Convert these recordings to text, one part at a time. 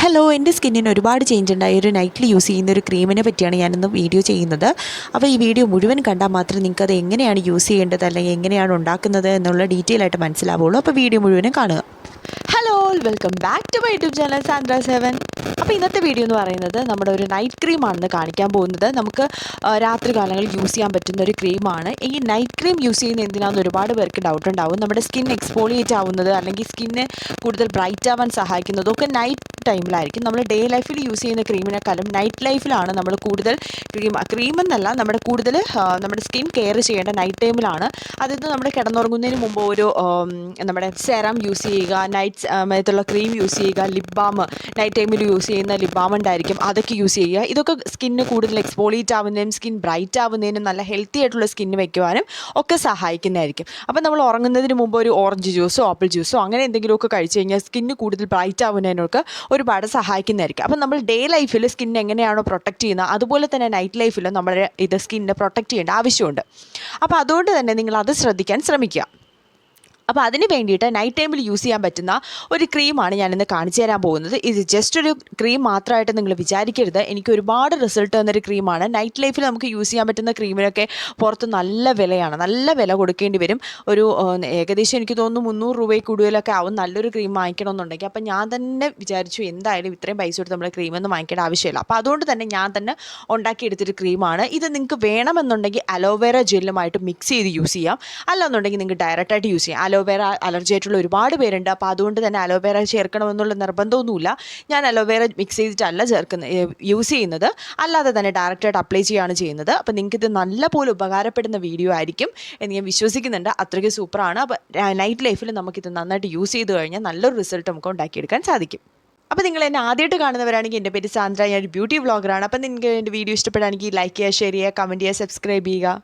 Hello, എൻ്റെ സ്കിന്നിന് ഒരുപാട് ചേഞ്ച് ഉണ്ടായി ഒരു നൈറ്റിൽ യൂസ് ചെയ്യുന്ന ഒരു ക്രീമിനെ പറ്റിയാണ് ഞാനിന്ന് വീഡിയോ ചെയ്യുന്നത്. അപ്പോൾ ഈ വീഡിയോ മുഴുവൻ കണ്ടാൽ മാത്രമേ നിങ്ങൾക്ക് അത് എങ്ങനെയാണ് യൂസ് ചെയ്യേണ്ടത് അല്ലെങ്കിൽ എങ്ങനെയാണ് ഉണ്ടാക്കുന്നത് എന്നുള്ള ഡീറ്റെയിൽ ആയിട്ട് മനസ്സിലാവുള്ളൂ. അപ്പോൾ വീഡിയോ മുഴുവനും കാണുക. Hello, welcome back to my YouTube channel Sandra 7. അപ്പോൾ ഇന്നത്തെ വീഡിയോ എന്ന് പറയുന്നത് നമ്മുടെ ഒരു നൈറ്റ് ക്രീമാണെന്ന് കാണിക്കാൻ പോകുന്നത്. നമുക്ക് രാത്രി കാലങ്ങളിൽ യൂസ് ചെയ്യാൻ പറ്റുന്ന ഒരു ക്രീമാണ്. ഈ നൈറ്റ് ക്രീം യൂസ് ചെയ്യുന്ന എന്തിനാണെന്ന് ഒരുപാട് പേർക്ക് ഡൗട്ട് ഉണ്ടാവും. നമ്മുടെ സ്കിൻ എക്സ്പോളിയേറ്റ് ആവുന്നത് അല്ലെങ്കിൽ സ്കിന്ന് കൂടുതൽ ബ്രൈറ്റ് ആവാൻ സഹായിക്കുന്നതൊക്കെ നൈറ്റ് ടൈമിലായിരിക്കും. നമ്മൾ ഡേ ലൈഫിൽ യൂസ് ചെയ്യുന്ന ക്രീമിനെക്കാളും നൈറ്റ് ലൈഫിലാണ് നമ്മൾ കൂടുതൽ ക്രീമെന്നല്ല നമ്മുടെ സ്കിൻ കെയർ ചെയ്യേണ്ട നൈറ്റ് ടൈമിലാണ്. അതായത് നമ്മൾ കിടന്നുറങ്ങുന്നതിന് മുമ്പ് ഒരു നമ്മുടെ സെറം യൂസ് ചെയ്യുക, നൈറ്റ് മേത്തുള്ള ക്രീം യൂസ് ചെയ്യുക, ലിപ് ബാം നൈറ്റ് ടൈമിൽ യൂസ് ചെയ്യുന്ന ലിപ് ബാം ഉണ്ടായിരിക്കും, അതൊക്കെ യൂസ് ചെയ്യുക. ഇതൊക്കെ സ്കിന്ന് കൂടുതൽ എക്സ്പോളിയേറ്റ് ആവുന്നതിനും സ്കിൻ ബ്രൈറ്റ് ആവുന്നതിനും നല്ല ഹെൽത്തി ആയിട്ടുള്ള സ്കിന്ന് വയ്ക്കുവാനും ഒക്കെ സഹായിക്കുന്നതായിരിക്കും. അപ്പോൾ നമ്മൾ ഉറങ്ങുന്നതിന് മുമ്പ് ഒരു ഓറഞ്ച് ജ്യൂസോ ആപ്പിൾ ജ്യൂസോ അങ്ങനെ എന്തെങ്കിലുമൊക്കെ കഴിച്ച് കഴിഞ്ഞാൽ സ്കിന്ന് കൂടുതൽ ബ്രൈറ്റ് ആവുന്നതിനൊക്കെ ഒരുപാട് സഹായിക്കുന്നതായിരിക്കും. അപ്പം നമ്മൾ ഡേ ലൈഫിൽ സ്കിൻ എങ്ങനെയാണോ പ്രൊട്ടക്റ്റ് ചെയ്യുന്നത് അതുപോലെ തന്നെ നൈറ്റ് ലൈഫിൽ നമ്മൾ സ്കിന്നെ പ്രൊട്ടക്റ്റ് ചെയ്യേണ്ട ആവശ്യമുണ്ട്. അപ്പോൾ അതുകൊണ്ട് തന്നെ നിങ്ങൾ അത് ശ്രദ്ധിക്കാൻ ശ്രമിക്കുക. അപ്പോൾ അതിന് വേണ്ടിയിട്ട് നൈറ്റ് ടൈമിൽ യൂസ് ചെയ്യാൻ പറ്റുന്ന ഒരു ക്രീമാണ് ഞാനിന്ന് കാണിച്ചു തരാൻ പോകുന്നത്. ഇത് ജസ്റ്റ് ഒരു ക്രീം മാത്രമായിട്ട് നിങ്ങൾ വിചാരിക്കരുത്. എനിക്ക് ഒരുപാട് റിസൾട്ട് തന്നൊരു ക്രീമാണ്. നൈറ്റ് ലൈഫിൽ നമുക്ക് യൂസ് ചെയ്യാൻ പറ്റുന്ന ക്രീമിനൊക്കെ പുറത്ത് നല്ല വിലയാണ്, നല്ല വില കൊടുക്കേണ്ടി വരും. ഒരു ഏകദേശം എനിക്ക് തോന്നുന്നു 300 രൂപയിൽ കൂടുതലൊക്കെ ആവും നല്ലൊരു ക്രീം വാങ്ങിക്കണമെന്നുണ്ടെങ്കിൽ. അപ്പോൾ ഞാൻ തന്നെ വിചാരിച്ചു എന്തായാലും ഇത്രയും പൈസ കൊടുത്ത് നമ്മൾ ക്രീമൊന്നും വാങ്ങിക്കേണ്ട ആവശ്യമില്ല. അപ്പോൾ അതുകൊണ്ട് തന്നെ ഞാൻ തന്നെ ഉണ്ടാക്കിയെടുത്തൊരു ക്രീമാണ് ഇത്. നിങ്ങൾക്ക് വേണമെന്നുണ്ടെങ്കിൽ അലോവേറ ജെല്ലുമായിട്ട് മിക്സ് ചെയ്ത് യൂസ് ചെയ്യാം, അല്ലെന്നുണ്ടെങ്കിൽ നിങ്ങൾക്ക് ഡയറക്റ്റായിട്ട് യൂസ് ചെയ്യാം. അലോവേറ അലർജി ആയിട്ടുള്ള ഒരുപാട് പേരുണ്ട്. അപ്പോൾ അതുകൊണ്ട് തന്നെ അലോവേറ ചേർക്കണമെന്നുള്ള നിർബന്ധമൊന്നുമില്ല. ഞാൻ അലോവേറ മിക്സ് ചെയ്തിട്ടല്ല യൂസ് ചെയ്യുന്നത്, അല്ലാതെ തന്നെ ഡയറക്റ്റായിട്ട് അപ്ലൈ ചെയ്യുകയാണ് ചെയ്യുന്നത്. അപ്പോൾ നിങ്ങൾക്കിത് നല്ലപോലെ ഉപകാരപ്പെടുന്ന വീഡിയോ ആയിരിക്കും എന്ന് ഞാൻ വിശ്വസിക്കുന്നുണ്ട്. അത്രയ്ക്ക് സൂപ്പറാണ്. അപ്പോൾ നൈറ്റ് ലൈഫിൽ നമുക്കിത് നന്നായിട്ട് യൂസ് ചെയ്ത് കഴിഞ്ഞാൽ നല്ലൊരു റിസൾട്ട് നമുക്ക് ഉണ്ടാക്കിയെടുക്കാൻ സാധിക്കും. അപ്പോൾ നിങ്ങൾ എന്നെ ആദ്യമായിട്ട് കാണുന്നവരാണെങ്കിൽ എൻ്റെ പേര് സാന്ദ്ര, ഞാൻ ഒരു ബ്യൂട്ടി വ്ളോഗറാണ്. അപ്പോൾ നിങ്ങൾക്ക് എൻ്റെ വീഡിയോ ഇഷ്ടപ്പെടുകയാണെങ്കിൽ ലൈക്ക് ചെയ്യുക, ഷെയർ ചെയ്യുക, കമൻറ്റ് ചെയ്യുക, സബ്സ്ക്രൈബ് ചെയ്യുക.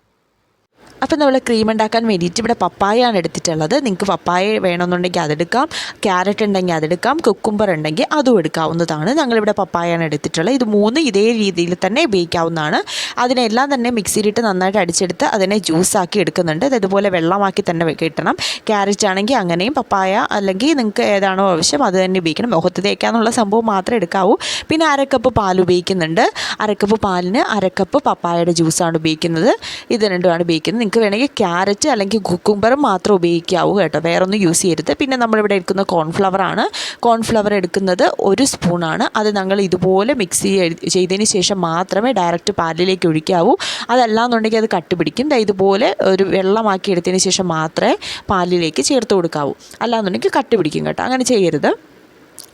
അപ്പോൾ നമ്മൾ ക്രീം ഉണ്ടാക്കാൻ വേണ്ടിയിട്ട് ഇവിടെ പപ്പായയാണ് എടുത്തിട്ടുള്ളത്. നിങ്ങൾക്ക് പപ്പായ വേണമെന്നുണ്ടെങ്കിൽ അതെടുക്കാം, ക്യാരറ്റ് ഉണ്ടെങ്കിൽ അതെടുക്കാം, കുക്കുംബർ ഉണ്ടെങ്കിൽ അതും എടുക്കാവുന്നതാണ്. ഞങ്ങളിവിടെ പപ്പായയാണ് എടുത്തിട്ടുള്ളത്. ഇത് 3 ഇതേ രീതിയിൽ തന്നെ ഉപയോഗിക്കാവുന്നതാണ്. അതിനെല്ലാം തന്നെ മിക്സിയിലിട്ട് നന്നായിട്ട് അടിച്ചെടുത്ത് അതിനെ ജ്യൂസാക്കി എടുക്കുന്നുണ്ട്. അതുപോലെ വെള്ളമാക്കി തന്നെ കിട്ടണം. ക്യാരറ്റ് ആണെങ്കിൽ അങ്ങനെയും, പപ്പായ അല്ലെങ്കിൽ നിങ്ങൾക്ക് ഏതാണോ ആവശ്യം അത് തന്നെ ഉപയോഗിക്കണം. മുഖത്ത് തേക്കാനുള്ള സംഭവം മാത്രമേ എടുക്കാവൂ. പിന്നെ 1/2 കപ്പ് പാൽ ഉപയോഗിക്കുന്നുണ്ട്. 1/2 കപ്പ് പാലിന് 1/2 കപ്പ് പപ്പായയുടെ ജ്യൂസാണ് ഉപയോഗിക്കുന്നത്. ഇത് രണ്ടുമാണ് ഉപയോഗിക്കുന്നത്. നിങ്ങൾക്ക് വേണമെങ്കിൽ ക്യാരറ്റ് അല്ലെങ്കിൽ കുക്കുംബർ മാത്രം ഉപയോഗിക്കാവൂ കേട്ടോ, വേറൊന്നും യൂസ് ചെയ്യരുത്. പിന്നെ നമ്മളിവിടെ എടുക്കുന്ന കോൺഫ്ലവറാണ്. കോൺഫ്ലവർ എടുക്കുന്നത് 1 സ്പൂണാണ്. അത് ഞങ്ങൾ ഇതുപോലെ മിക്സ് ചെയ്തതിന് ശേഷം മാത്രമേ ഡയറക്റ്റ് പാലിലേക്ക് ഒഴിക്കാവൂ. അതല്ലാന്നുണ്ടെങ്കിൽ അത് കട്ടിപിടിക്കും. ഇതുപോലെ ഒരു വെള്ളമാക്കി എടുത്തതിന് ശേഷം മാത്രമേ പാലിലേക്ക് ചേർത്ത് കൊടുക്കാവൂ, അല്ലാന്നുണ്ടെങ്കിൽ കട്ടിപിടിക്കും കേട്ടോ. അങ്ങനെ ചെയ്യരുത്.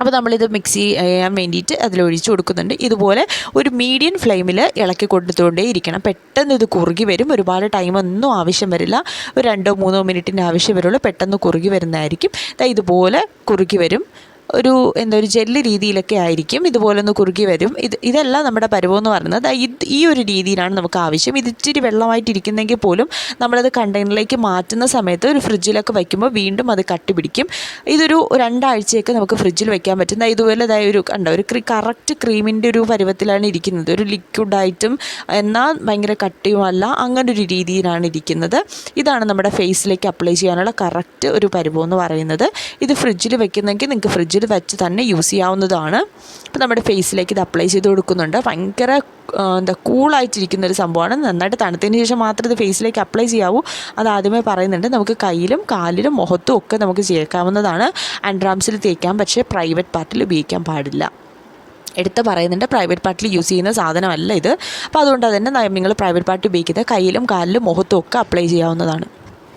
അപ്പോൾ നമ്മളിത് മിക്സ് ചെയ്യാൻ വേണ്ടിയിട്ട് അതിലൊഴിച്ച് കൊടുക്കുന്നുണ്ട്. ഇതുപോലെ ഒരു മീഡിയം ഫ്ലെയിമിൽ ഇളക്കി കൊടുത്തുകൊണ്ടേ ഇരിക്കണം. പെട്ടെന്ന് ഇത് കുറുകി വരും. ഒരുപാട് ടൈമൊന്നും ആവശ്യം വരില്ല. ഒരു 2-3 മിനിറ്റിൻ്റെ ആവശ്യം വരുള്ളൂ. പെട്ടെന്ന് കുറുകി വരുന്നതായിരിക്കും. ഇതുപോലെ കുറുകി വരും. ഒരു ജെല്ല് രീതിയിലൊക്കെ ആയിരിക്കും. ഇതുപോലെ ഒന്ന് കുറുകി വരും. ഇതല്ല നമ്മുടെ പരുവമെന്ന് പറയുന്നത്. ഈ ഒരു രീതിയിലാണ് നമുക്ക് ആവശ്യം. ഇത് ഇച്ചിരി വെള്ളമായിട്ടിരിക്കുന്നെങ്കിൽ പോലും നമ്മളത് കണ്ടെയ്നറിലേക്ക് മാറ്റുന്ന സമയത്ത് ഒരു ഫ്രിഡ്ജിലൊക്കെ വയ്ക്കുമ്പോൾ വീണ്ടും അത് കട്ടിപിടിക്കും. ഇതൊരു 2 ആഴ്ചയൊക്കെ നമുക്ക് ഫ്രിഡ്ജിൽ വയ്ക്കാൻ പറ്റും. ഇതുപോലെ ഒരു കറക്റ്റ് ക്രീമിൻ്റെ ഒരു പരുവത്തിലാണ് ഇരിക്കുന്നത്. ഒരു ലിക്വിഡായിട്ടും എന്നാൽ ഭയങ്കര കട്ടിയുമല്ല, അങ്ങനൊരു രീതിയിലാണ് ഇരിക്കുന്നത്. ഇതാണ് നമ്മുടെ ഫേസിലേക്ക് അപ്ലൈ ചെയ്യാനുള്ള കറക്റ്റ് ഒരു പരുവമെന്ന് പറയുന്നത്. ഇത് ഫ്രിഡ്ജിൽ വയ്ക്കുന്നെങ്കിൽ നിങ്ങൾക്ക് ഫ്രിഡ്ജിൽ വെച്ച് തന്നെ യൂസ് ചെയ്യാവുന്നതാണ്. അപ്പോൾ നമ്മുടെ ഫേസിലേക്ക് ഇത് അപ്ലൈ ചെയ്ത് കൊടുക്കുന്നുണ്ട്. ഭയങ്കര കൂളായിട്ടിരിക്കുന്നൊരു സംഭവമാണ്. നന്നായിട്ട് തണുത്തതിന് ശേഷം മാത്രമേ ഇത് ഫേസിലേക്ക് അപ്ലൈ ചെയ്യാവൂ. അത് ആദ്യമേ പറയുന്നുണ്ട്. നമുക്ക് കയ്യിലും കാലിലും മുഖത്തും ഒക്കെ നമുക്ക് ചേർക്കാവുന്നതാണ്. അണ്ടർആംസിൽ തേക്കാം, പക്ഷേ പ്രൈവറ്റ് പാർട്ടിൽ ഉപയോഗിക്കാൻ പാടില്ല. എടുത്ത് പറയുന്നുണ്ട്, പ്രൈവറ്റ് പാർട്ടിൽ യൂസ് ചെയ്യുന്ന സാധനമല്ല ഇത്. അപ്പോൾ അതുകൊണ്ട് തന്നെ നിങ്ങൾ പ്രൈവറ്റ് പാർട്ടി ഉപയോഗിക്കുന്നത് കയ്യിലും കാലിലും മുഖത്തും ഒക്കെ അപ്ലൈ ചെയ്യാവുന്നതാണ്.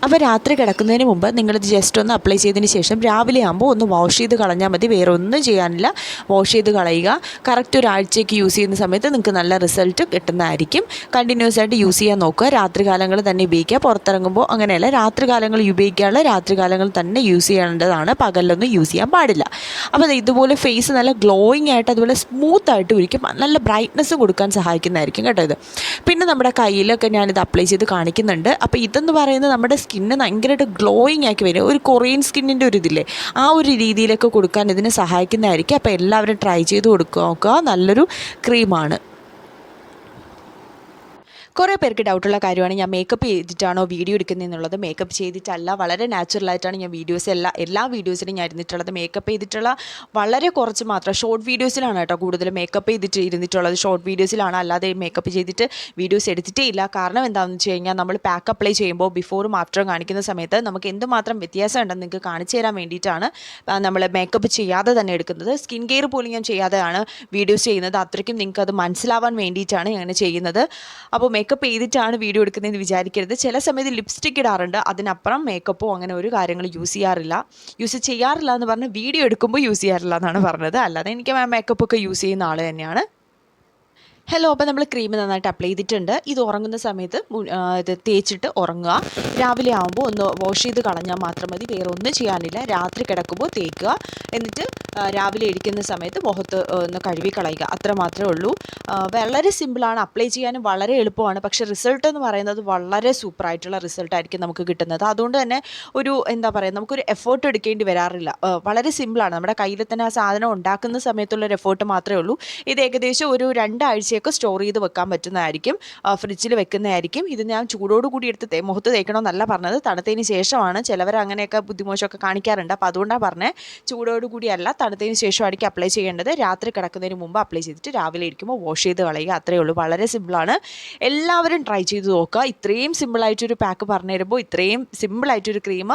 അപ്പോൾ രാത്രി കിടക്കുന്നതിന് മുമ്പ് നിങ്ങളിത് ജസ്റ്റ് ഒന്ന് അപ്ലൈ ചെയ്തതിന് ശേഷം രാവിലെ ആകുമ്പോൾ ഒന്ന് വാഷ് ചെയ്ത് കളഞ്ഞാൽ മതി. വേറെ ഒന്നും ചെയ്യാനില്ല. വാഷ് ചെയ്ത് കളയുക. കറക്റ്റ് ഒരാഴ്ചയ്ക്ക് യൂസ് ചെയ്യുന്ന സമയത്ത് നിങ്ങൾക്ക് നല്ല റിസൾട്ട് കിട്ടുന്നതായിരിക്കും. കണ്ടിന്യൂസ് ആയിട്ട് യൂസ് ചെയ്യാൻ നോക്കുക. രാത്രി കാലങ്ങളിൽ തന്നെ ഉപയോഗിക്കുക. പുറത്തിറങ്ങുമ്പോൾ അങ്ങനെയല്ല, രാത്രി കാലങ്ങളിൽ ഉപയോഗിക്കാനുള്ള രാത്രി കാലങ്ങളിൽ തന്നെ യൂസ് ചെയ്യേണ്ടതാണ്. പകലൊന്നും യൂസ് ചെയ്യാൻ പാടില്ല. അപ്പോൾ ഇതുപോലെ ഫേസ് നല്ല ഗ്ലോയിങ് ആയിട്ട് അതുപോലെ സ്മൂത്തായിട്ട് ഇരിക്കും. നല്ല ബ്രൈറ്റ്നസ് കൊടുക്കാൻ സഹായിക്കുന്നതായിരിക്കും കേട്ടോ ഇത്. പിന്നെ നമ്മുടെ കയ്യിലൊക്കെ ഞാനിത് അപ്ലൈ ചെയ്ത് കാണിക്കുന്നുണ്ട്. അപ്പോൾ ഇതെന്ന് പറയുന്നത് നമ്മുടെ സ്കിന്ന് ഭയങ്കരമായിട്ട് ഗ്ലോയിങ് ആക്കി വരും. ഒരു കൊറിയൻ സ്കിന്നിൻ്റെ ഒരു ഇതില്ലേ, ആ ഒരു രീതിയിലൊക്കെ കൊടുക്കാൻ ഇതിന് സഹായിക്കുന്നതായിരിക്കും. അപ്പോൾ എല്ലാവരും ട്രൈ ചെയ്ത് നോക്കുക. നല്ലൊരു ക്രീമാണ്. കുറേ പേർക്ക് ഡൗട്ടുള്ള കാര്യമാണ് ഞാൻ മേക്കപ്പ് ചെയ്തിട്ടാണോ വീഡിയോ എടുക്കുന്നതെന്നുള്ളത്. മേക്കപ്പ് ചെയ്തിട്ടല്ല, വളരെ നാച്ചുറലായിട്ടാണ് ഞാൻ എല്ലാ വീഡിയോസിലും ഞാൻ ഇരുന്നിട്ടുള്ളത്. മേക്കപ്പ് ചെയ്തിട്ടുള്ള വളരെ കുറച്ച് മാത്രം ഷോർട്ട് വീഡിയോസിലാണ് കേട്ടോ കൂടുതൽ മേക്കപ്പ് ചെയ്തിട്ട് ഇരുന്നിട്ടുള്ളത്. ഷോർട്ട് വീഡിയോസിലാണ്, അല്ലാതെ മേക്കപ്പ് ചെയ്തിട്ട് വീഡിയോസ് എടുത്തിട്ടേ ഇല്ല. കാരണം എന്താണെന്ന് വെച്ച് കഴിഞ്ഞാൽ നമ്മൾ പാക്ക് അപ്ലൈ ചെയ്യുമ്പോൾ ബിഫോറും ആഫ്റ്ററും കാണിക്കുന്ന സമയത്ത് നമുക്ക് എന്തുമാത്രം വ്യത്യാസം ഉണ്ടെന്ന് നിങ്ങൾക്ക് കാണിച്ചു തരാൻ വേണ്ടിയിട്ടാണ് നമ്മൾ മേക്കപ്പ് ചെയ്യാതെ തന്നെ എടുക്കുന്നത്. സ്കിൻ കെയർ പോലും ഞാൻ ചെയ്യാതെയാണ് വീഡിയോസ് ചെയ്യുന്നത്. അത്രയ്ക്കും നിങ്ങൾക്ക് അത് മനസ്സിലാവാൻ വേണ്ടിയിട്ടാണ് ഞാൻ ചെയ്യുന്നത്. അപ്പോൾ മേക്കപ്പ് ചെയ്തിട്ടാണ് വീഡിയോ എടുക്കുന്നതെന്ന് വിചാരിക്കരുത്. ചില സമയത്ത് ലിപ്സ്റ്റിക് ഇടാറുണ്ട്, അതിനപ്പുറം മേക്കപ്പോ അങ്ങനെ ഒരു കാര്യങ്ങൾ യൂസ് ചെയ്യാറില്ല എന്ന് പറഞ്ഞാൽ വീഡിയോ എടുക്കുമ്പോൾ യൂസ് ചെയ്യാറില്ല എന്നാണ് പറഞ്ഞത്. അല്ലാതെ എനിക്ക് മേക്കപ്പൊക്കെ യൂസ് ചെയ്യുന്ന ആൾ തന്നെയാണ്. ഹലോ, അപ്പോൾ നമ്മൾ ക്രീം നന്നായിട്ട് അപ്ലൈ ചെയ്തിട്ടുണ്ട്. ഇത് ഉറങ്ങുന്ന സമയത്ത് ഇത് തേച്ചിട്ട് ഉറങ്ങുക. രാവിലെ ആകുമ്പോൾ ഒന്ന് വാഷ് ചെയ്ത് കളഞ്ഞാൽ മാത്രം മതി, വേറെ ഒന്നും ചെയ്യാനില്ല. രാത്രി കിടക്കുമ്പോൾ തേക്കുക, എന്നിട്ട് രാവിലെ ഇരിക്കുന്ന സമയത്ത് മുഖത്ത് ഒന്ന് കഴുകി കളയുക. അത്ര മാത്രമേ ഉള്ളൂ. വളരെ സിമ്പിളാണ്, അപ്ലൈ ചെയ്യാനും വളരെ എളുപ്പമാണ്. പക്ഷേ റിസൾട്ട് എന്ന് പറയുന്നത് വളരെ സൂപ്പറായിട്ടുള്ള റിസൾട്ടായിരിക്കും നമുക്ക് കിട്ടുന്നത്. അതുകൊണ്ട് തന്നെ എന്താ പറയുക, നമുക്കൊരു എഫേർട്ട് എടുക്കേണ്ടി വരാറില്ല. വളരെ സിമ്പിളാണ്. നമ്മുടെ കയ്യിൽ തന്നെ ആ സാധനം ഉണ്ടാക്കുന്ന സമയത്തുള്ളൊരു എഫേർട്ട് മാത്രമേ ഉള്ളൂ. ഇത് ഏകദേശം ഒരു 2 ആഴ്ചയൊക്കെ സ്റ്റോർ ചെയ്ത് വെക്കാൻ പറ്റുന്നതായിരിക്കും, ഫ്രിഡ്ജിൽ വെക്കുന്നതായിരിക്കും. ഇത് ഞാൻ ചൂടോടുകൂടി എടുത്ത് മുഖത്ത് തേക്കണമെന്നല്ല പറഞ്ഞത്, തണുത്തതിന് ശേഷമാണ്. ചിലവർ അങ്ങനെയൊക്കെ ബുദ്ധിമോശമൊക്കെ കാണിക്കാറുണ്ട്. അപ്പോൾ അതുകൊണ്ടാണ് പറഞ്ഞത്, ചൂടോടുകൂടിയല്ല, തണുത്തതിന് ശേഷമായിരിക്കും അപ്ലൈ ചെയ്യേണ്ടത്. രാത്രി കിടക്കുന്നതിന് മുമ്പ് അപ്ലൈ ചെയ്തിട്ട് രാവിലെ ഇരിക്കുമ്പോൾ വാഷ് ചെയ്ത് കളയുക. അത്രയേ ഉള്ളൂ. വളരെ സിമ്പിളാണ്. എല്ലാവരും ട്രൈ ചെയ്ത് നോക്കുക. ഇത്രയും സിമ്പിളായിട്ടൊരു പാക്ക് പറഞ്ഞു തരുമ്പോൾ, ഇത്രയും സിമ്പിളായിട്ടൊരു ക്രീം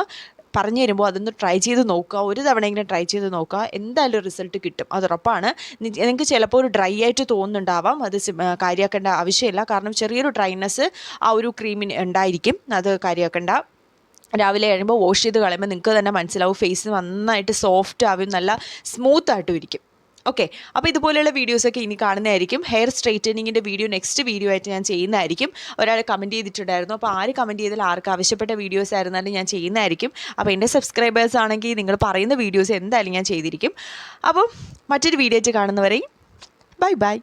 പറഞ്ഞു തരുമ്പോൾ അതൊന്ന് ട്രൈ ചെയ്ത് നോക്കുക. ഒരു തവണയെങ്കിലും ട്രൈ ചെയ്ത് നോക്കുക, എന്തായാലും റിസൾട്ട് കിട്ടും, അത് ഉറപ്പാണ്. നിങ്ങൾക്ക് ചിലപ്പോൾ ഒരു ഡ്രൈ ആയിട്ട് തോന്നുന്നുണ്ടാവാം, അത് കാര്യമാക്കേണ്ട ആവശ്യമില്ല. കാരണം ചെറിയൊരു ഡ്രൈനെസ് ആ ഒരു ക്രീമിന് ഉണ്ടായിരിക്കും, അത് കാര്യമാക്കേണ്ട. രാവിലെ കഴിയുമ്പോൾ വാഷ് ചെയ്ത് കളയുമ്പോൾ നിങ്ങൾക്ക് തന്നെ മനസ്സിലാവും, ഫേസ് നന്നായിട്ട് സോഫ്റ്റ് ആവും, നല്ല സ്മൂത്തായിട്ടും ഇരിക്കും. ഓക്കെ, അപ്പോൾ ഇതുപോലെയുള്ള വീഡിയോസൊക്കെ ഇനി കാണുന്നതായിരിക്കും. ഹെയർ സ്ട്രെയിറ്റനിങ്ങിൻ്റെ വീഡിയോ നെക്സ്റ്റ് വീഡിയോ ആയിട്ട് ഞാൻ ചെയ്യുന്നതായിരിക്കും. ഒരാൾ കമൻറ്റ് ചെയ്തിട്ടുണ്ടായിരുന്നു, അപ്പോൾ ആര് കമൻറ്റ് ചെയ്താൽ ആർക്ക് ആവശ്യപ്പെട്ട വീഡിയോസ് ആയിരുന്നാലും ഞാൻ ചെയ്യുന്നതായിരിക്കും. അപ്പോൾ എൻ്റെ സബ്സ്ക്രൈബേഴ്സ് ആണെങ്കിൽ നിങ്ങൾ പറയുന്ന വീഡിയോസ് എന്തായാലും ഞാൻ ചെയ്തിരിക്കും. അപ്പോൾ മറ്റൊരു വീഡിയോ ആയിട്ട് കാണുന്നവരെയും ബൈ ബൈ.